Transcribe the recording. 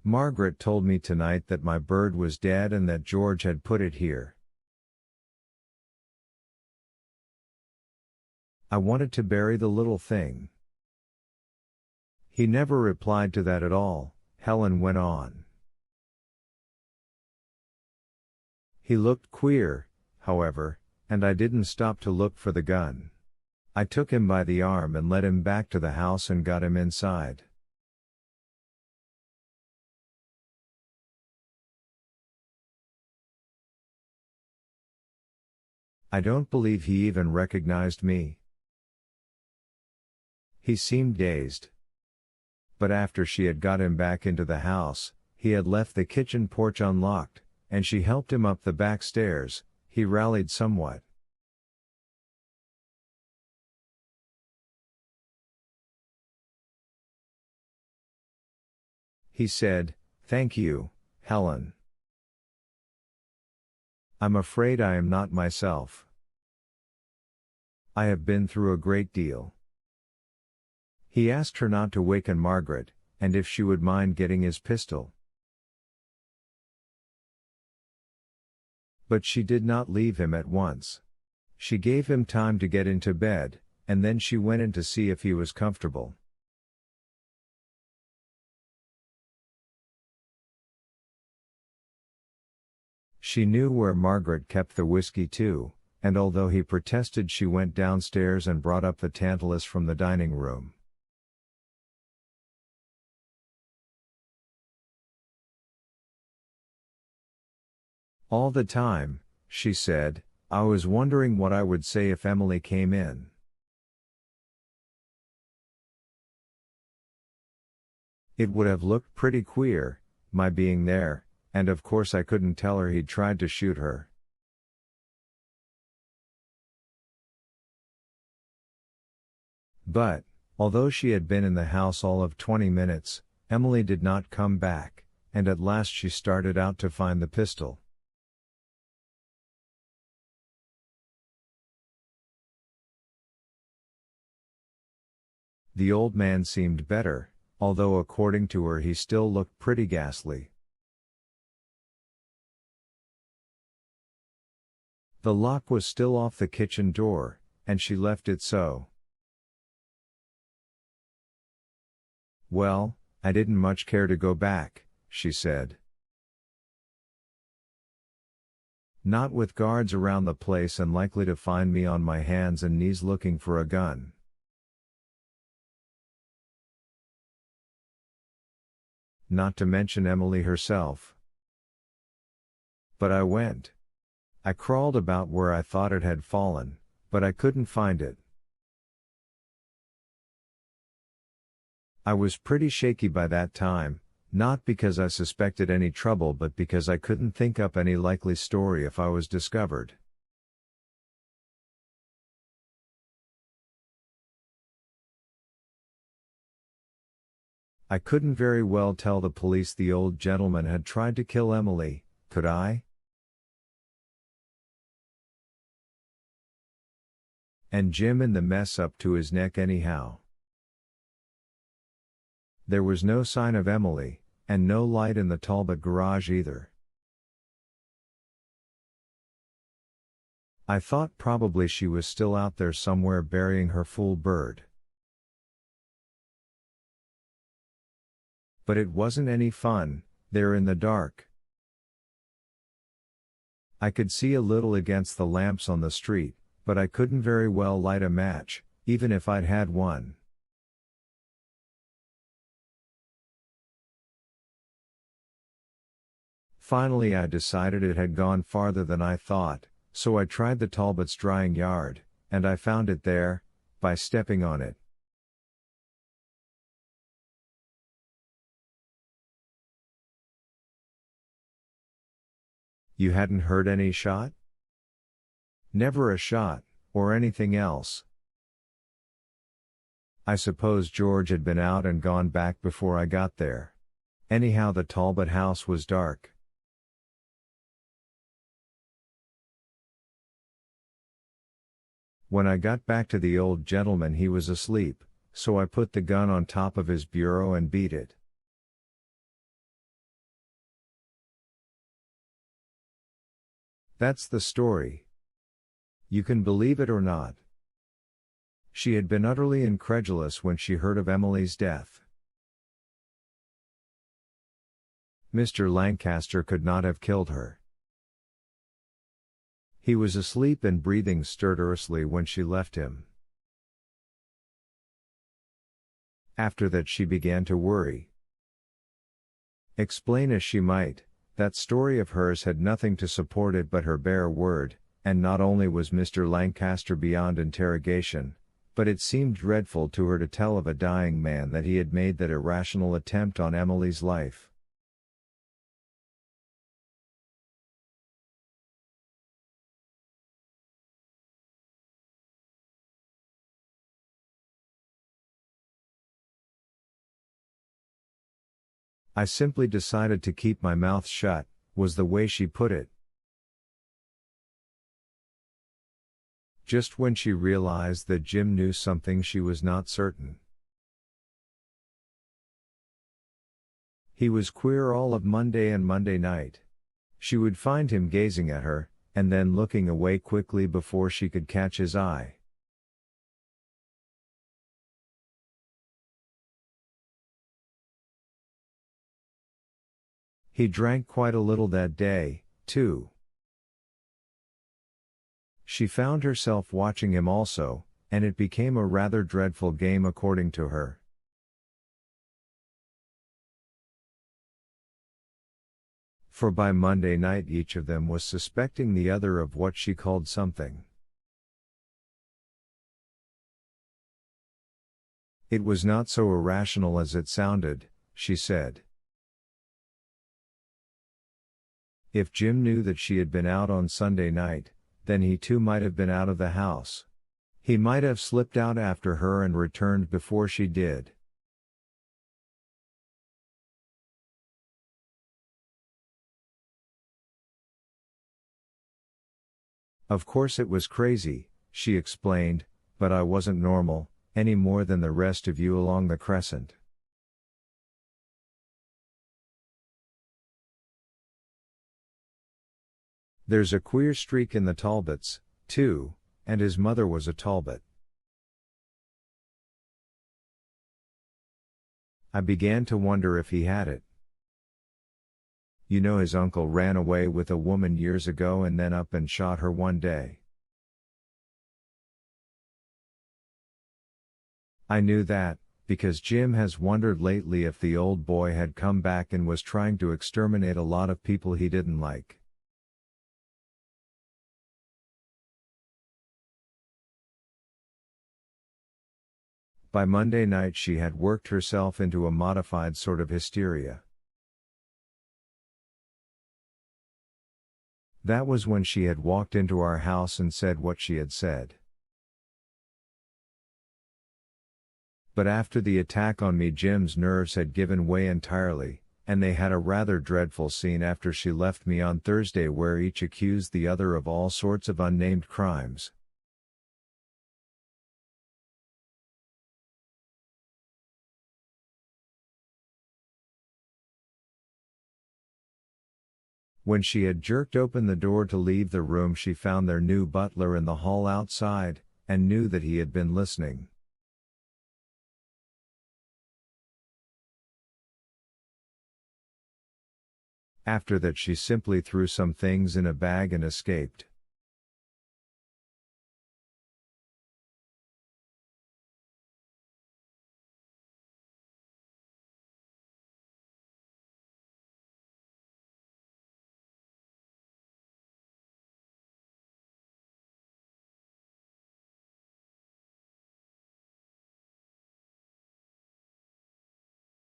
Margaret told me tonight that my bird was dead and that George had put it here. I wanted to bury the little thing. He never replied to that at all, Helen went on. He looked queer, however, and I didn't stop to look for the gun. I took him by the arm and led him back to the house and got him inside. I don't believe he even recognized me. He seemed dazed. But after she had got him back into the house, he had left the kitchen porch unlocked, and she helped him up the back stairs. He rallied somewhat. He said, "Thank you, Helen. I'm afraid I am not myself. I have been through a great deal." He asked her not to waken Margaret, and if she would mind getting his pistol. But she did not leave him at once. She gave him time to get into bed, and then she went in to see if he was comfortable. She knew where Margaret kept the whiskey too, and although he protested, she went downstairs and brought up the Tantalus from the dining room. All the time, she said, I was wondering what I would say if Emily came in. It would have looked pretty queer, my being there, and of course I couldn't tell her he'd tried to shoot her. But, although she had been in the house all of 20 minutes, Emily did not come back, and at last she started out to find the pistol. The old man seemed better, although according to her he still looked pretty ghastly. The lock was still off the kitchen door, and she left it so. Well, I didn't much care to go back, she said. Not with guards around the place and likely to find me on my hands and knees looking for a gun. Not to mention Emily herself. But I went. I crawled about where I thought it had fallen, but I couldn't find it. I was pretty shaky by that time, not because I suspected any trouble but because I couldn't think up any likely story if I was discovered. I couldn't very well tell the police the old gentleman had tried to kill Emily, could I? And Jim in the mess up to his neck anyhow. There was no sign of Emily, and no light in the Talbot garage either. I thought probably she was still out there somewhere burying her fool bird. But it wasn't any fun, there in the dark. I could see a little against the lamps on the street, but I couldn't very well light a match, even if I'd had one. Finally I decided it had gone farther than I thought, so I tried the Talbots' drying yard, and I found it there, by stepping on it. You hadn't heard any shot? Never a shot, or anything else. I suppose George had been out and gone back before I got there. Anyhow, the Talbot house was dark. When I got back to the old gentleman he was asleep, so I put the gun on top of his bureau and beat it. That's the story. You can believe it or not. She had been utterly incredulous when she heard of Emily's death. Mr. Lancaster could not have killed her. He was asleep and breathing stertorously when she left him. After that she began to worry. Explain as she might, that story of hers had nothing to support it but her bare word, and not only was Mr. Lancaster beyond interrogation, but it seemed dreadful to her to tell of a dying man that he had made that irrational attempt on Emily's life. I simply decided to keep my mouth shut, was the way she put it. Just when she realized that Jim knew something she was not certain. He was queer all of Monday and Monday night. She would find him gazing at her, and then looking away quickly before she could catch his eye. He drank quite a little that day, too. She found herself watching him also, and it became a rather dreadful game according to her. For by Monday night each of them was suspecting the other of what she called something. It was not so irrational as it sounded, she said. If Jim knew that she had been out on Sunday night, then he too might have been out of the house. He might have slipped out after her and returned before she did. Of course it was crazy, she explained, but I wasn't normal, any more than the rest of you along the Crescent. There's a queer streak in the Talbots, too, and his mother was a Talbot. I began to wonder if he had it. You know his uncle ran away with a woman years ago and then up and shot her one day. I knew that, because Jim has wondered lately if the old boy had come back and was trying to exterminate a lot of people he didn't like. By Monday night she had worked herself into a modified sort of hysteria. That was when she had walked into our house and said what she had said. But after the attack on me, Jim's nerves had given way entirely, and they had a rather dreadful scene after she left me on Thursday where each accused the other of all sorts of unnamed crimes. When she had jerked open the door to leave the room, she found their new butler in the hall outside, and knew that he had been listening. After that she simply threw some things in a bag and escaped.